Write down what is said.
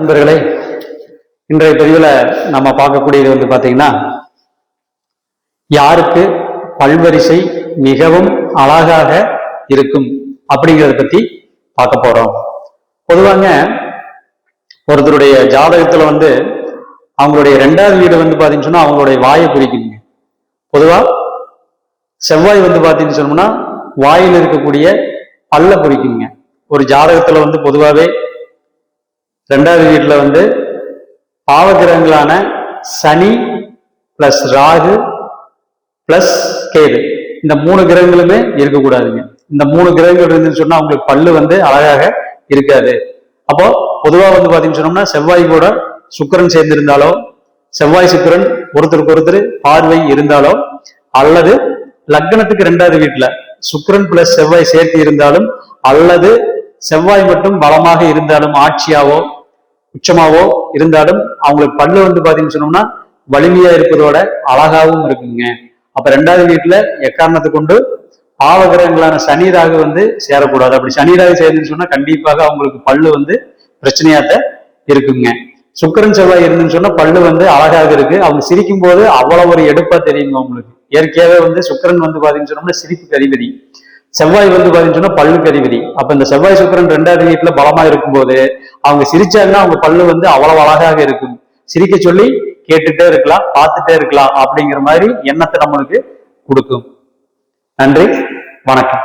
நண்பர்களே, இன்றைய பதிவுல நம்ம பார்க்கக்கூடியது பாத்தீங்கன்னா, யாருக்கு பல்வரிசை மிகவும் அழகாக இருக்கும் அப்படிங்கிறத பத்தி பார்க்க போறோம். பொதுவாங்க ஒருத்தருடைய ஜாதகத்துல அவங்களுடைய 2வது வீடு பாத்தீங்கன்னு சொன்னா அவங்களுடைய வாயை குறிக்குங்க. பொதுவா செவ்வாய் பாத்தீங்கன்னு சொன்னோம்னா வாயில் இருக்கக்கூடிய பல்ல குறிக்குங்க. ஒரு ஜாதகத்துல பொதுவாவே 2வது வீட்டுல பாவகிரகங்களான சனி பிளஸ் ராகு பிளஸ் கேது, இந்த 3 கிரகங்களுமே இருக்கக்கூடாதுங்க. இந்த 3 கிரகங்கள் இருந்துன்னு சொன்னா அவங்களுக்கு பல்லு அழகாக இருக்காது. அப்போ பொதுவா பாத்தீங்கன்னு சொன்னோம்னா செவ்வாய் கூட சுக்கிரன் சேர்ந்திருந்தாலோ, செவ்வாய் சுக்கிரன் ஒருத்தருக்கு ஒருத்தர் பார்வை இருந்தாலோ, அல்லது லக்னத்துக்கு 2வது வீட்டுல சுக்கிரன் பிளஸ் செவ்வாய் சேர்த்து இருந்தாலும், அல்லது செவ்வாய் மட்டும் பலமாக இருந்தாலும், ஆட்சியாவோ உச்சமாவோ இருந்தாலும் அவங்களுக்கு பல்லு பாத்தீங்கன்னு சொன்னோம்னா வலிமையா இருப்பதோட அழகாவும் இருக்குங்க. அப்ப 2வது வீட்டுல எக்காரணத்தை கொண்டு பாவகிரகங்களான சனி ராகு சேரக்கூடாது. அப்படி சனி ராகு சேர்ந்துன்னு சொன்னா கண்டிப்பாக அவங்களுக்கு பல்லு பிரச்சனையாத்த இருக்குங்க. சுக்கிரன் செவ்வாய் இருந்துன்னு சொன்னா பல்லு அழகாக இருக்கு. அவங்க சிரிக்கும் போது அவ்வளவு ஒரு எடுப்பா தெரியுங்க அவங்களுக்கு. இயற்கையாவே சுக்கிரன் பாத்தீங்கன்னு சொன்னோம்னா சிரிப்புக்கு அதிபதி, செவ்வாய் பாத்தீங்கன்னு சொன்னா பல்லுக்கு அதிபதி. அப்ப இந்த செவ்வாய் சுக்கிரன் 2வது வீட்டுல பலமா இருக்கும்போது அவங்க சிரிச்சாங்கன்னா அவங்க பல்லு அவ்வளவு அழகாக இருக்கும். சிரிக்க சொல்லி கேட்டுட்டே இருக்கலாம், பார்த்துட்டே இருக்கலாம் அப்படிங்கிற மாதிரி எண்ணத்தை நம்மளுக்கு கொடுக்கும். நன்றி, வணக்கம்.